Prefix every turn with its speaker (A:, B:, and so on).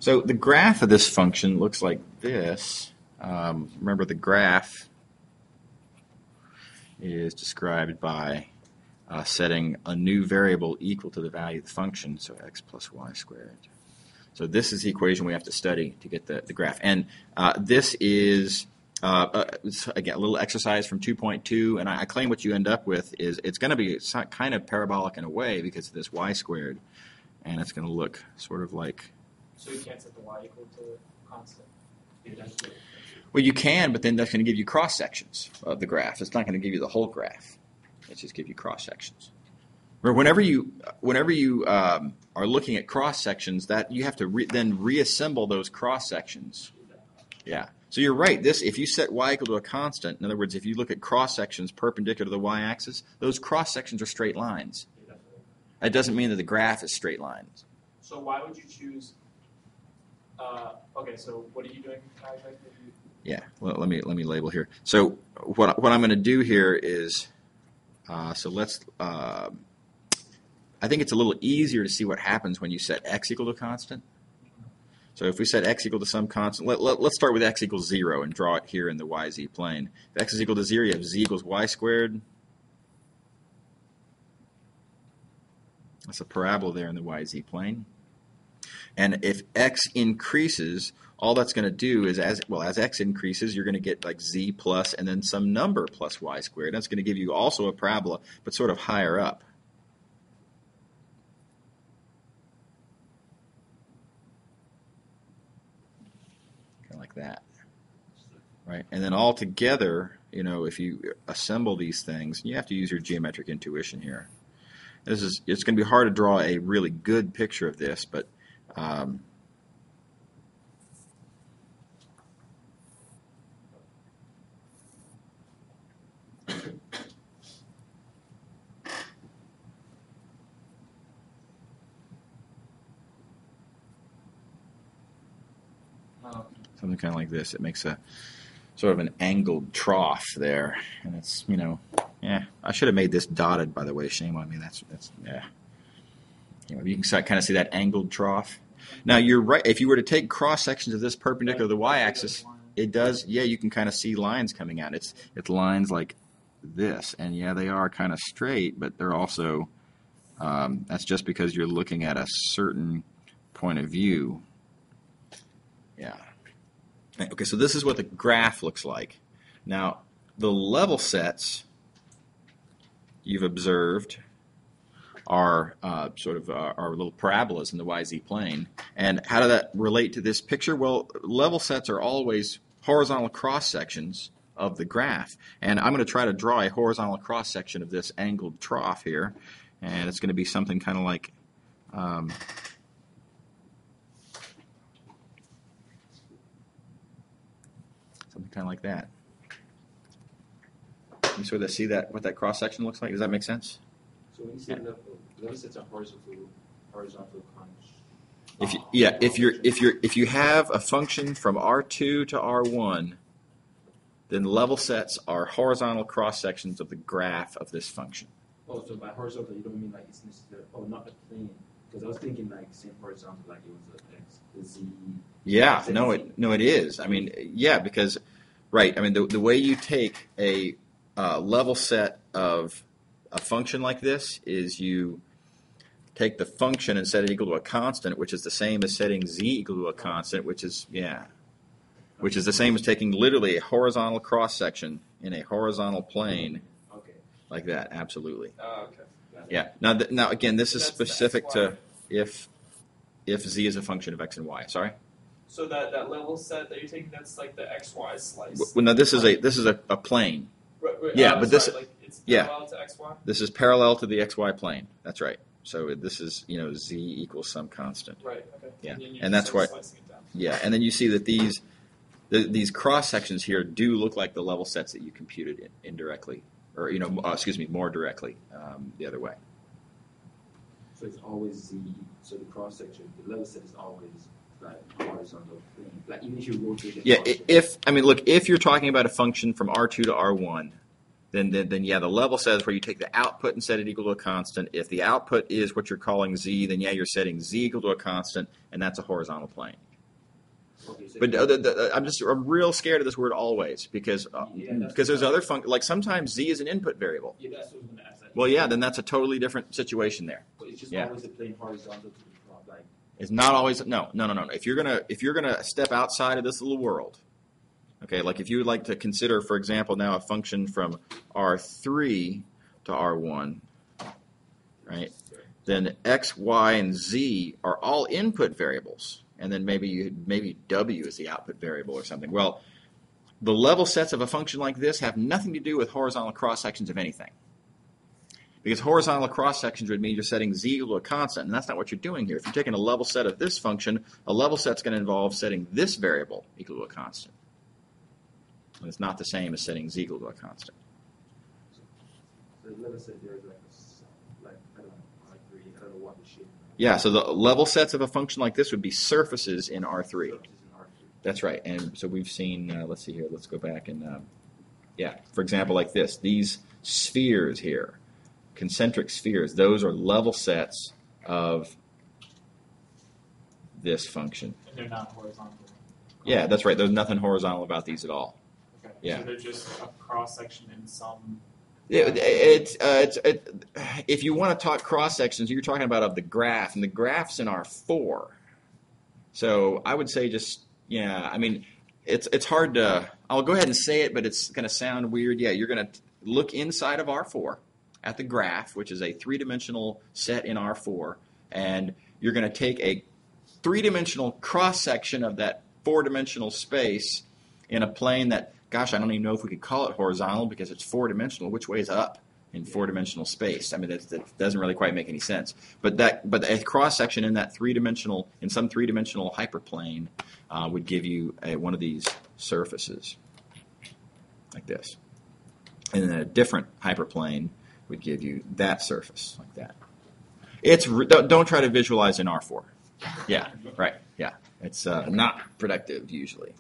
A: So the graph of this function looks like this. Remember, the graph is described by setting a new variable equal to the value of the function, so x plus y squared. So this is the equation we have to study to get the graph. And this is, again, a little exercise from 2.2, and I claim what you end up with is it's going to be kind of parabolic in a way because of this y squared, and it's going to look sort of like...
B: So you can't set the y equal to constant?
A: Well, you can, but then that's going to give you cross-sections of the graph. It's not going to give you the whole graph. It's just give you cross-sections. Whenever you are looking at cross-sections, that you have to then reassemble those cross-sections. Yeah. So you're right. If you set y equal to a constant, in other words, if you look at cross-sections perpendicular to the y-axis, those cross-sections are straight lines. That doesn't mean that the graph is straight lines.
B: So why would you choose... okay, so what are you doing?
A: Yeah, well, let me label here. So what I'm going to do here is, so let's. I think it's a little easier to see what happens when you set x equal to a constant. So if we set x equal to some constant, let's start with x equals 0 and draw it here in the yz plane. If x is equal to 0, you have z equals y squared. That's a parabola there in the yz plane. And if x increases, all that's going to do is, as x increases, you're going to get like z plus and then some number plus y squared. That's going to give you also a parabola, but sort of higher up. Kind of like that. Right? And then all together, if you assemble these things, you have to use your geometric intuition here. It's going to be hard to draw a really good picture of this, but something kind of like this. It makes a sort of an angled trough there, and it's I should have made this dotted, by the way. Shame on me. That's yeah. You can kind of see that angled trough. Now you're right. If you were to take cross sections of this perpendicular to the y-axis, it does. Yeah, you can kind of see lines coming out. It's lines like this, and yeah, they are kind of straight, but they're also. That's just because you're looking at a certain point of view. Yeah. Okay, so this is what the graph looks like. Now, the level sets you've observed are sort of our little parabolas in the YZ plane. And how does that relate to this picture? Well, level sets are always horizontal cross-sections of the graph. And I'm going to try to draw a horizontal cross-section of this angled trough here. And it's going to be something kind of like... something kind of like that. You sort of see that what that cross section looks like. Does that make sense?
C: So when you say level sets are horizontal
A: If you have a function from R2 to R1, then level sets are horizontal cross sections of the graph of this function.
C: Oh, so by horizontal you don't mean like it's necessarily not a plane, because I was thinking like same horizontal like it was the Z.
A: Yeah, no, it is. I mean, yeah, because, right, I mean, the way you take a level set of a function like this is you take the function and set it equal to a constant, which is the same as setting z equal to a constant, which is the same as taking literally a horizontal cross-section in a horizontal plane.
C: Okay.
A: Like that, absolutely.
C: Oh, okay.
A: Yeah. Now again, this is specific to if z is a function of x and y. Sorry?
B: So that level set that you're taking, that's like the XY slice.
A: Well, no, this is a plane.
B: Right,
A: yeah, but this
B: it's parallel to XY?
A: This is parallel to the XY plane. That's right. So this is z equals some constant.
B: Right. Okay.
A: Yeah,
B: and
A: that's why. Yeah, and then you see that these cross sections here do look like the level sets that you computed indirectly, or more directly the other way.
C: So it's always z. So the cross section, the level set is always like horizontal plane. Like even if you rotate it.
A: Yeah, if you're talking about a function from R2 to R1, then yeah, the level set is where you take the output and set it equal to a constant. If the output is what you're calling z, then yeah, you're setting z equal to a constant, and that's a horizontal plane.
C: Okay, so
A: But I'm real scared of this word always because there's other like sometimes z is an input variable.
C: yeah, that's what I was going to ask. Like,
A: Well, yeah, then that's a totally different situation there.
C: but it's just
A: yeah.
C: always a plane horizontal to the prop, like.
A: It's not always no. If you're gonna step outside of this little world, okay, like if you would like to consider, for example, now a function from R3 to R1, right? Then x, y, and z are all input variables, and then maybe w is the output variable or something. Well, the level sets of a function like this have nothing to do with horizontal cross sections of anything. Because horizontal cross sections would mean you're setting z equal to a constant, and that's not what you're doing here. If you're taking a level set of this function, a level set's going to involve setting this variable equal to a constant. And it's not the same as setting z equal to a constant.
C: So let us say there's like I don't know, R3, I don't know what the shape.
A: Yeah, so the level sets of a function like this would be surfaces in R3.
C: Surfaces in R3.
A: That's right. And so we've seen, let's see here, let's go back and, for example, like this. These spheres here, concentric spheres, those are level sets of this function.
B: And they're not horizontal.
A: Yeah, that's right. There's nothing horizontal about these at all.
B: Okay.
A: Yeah.
B: So they're just a cross section in some.
A: If you want to talk cross sections, you're talking about of the graph, and the graph's in R4. So I would say just it's hard to. I'll go ahead and say it, but it's going to sound weird. Yeah, you're going to look inside of R4 at the graph, which is a three-dimensional set in R4, and you're going to take a three-dimensional cross section of that four-dimensional space in a plane that. Gosh, I don't even know if we could call it horizontal because it's four-dimensional. Which way is up in four-dimensional space? I mean, that doesn't really quite make any sense. But a cross-section in that some three-dimensional hyperplane would give you one of these surfaces, like this. And then a different hyperplane would give you that surface, like that. Don't try to visualize in R4. Yeah, right. Yeah, it's not productive usually.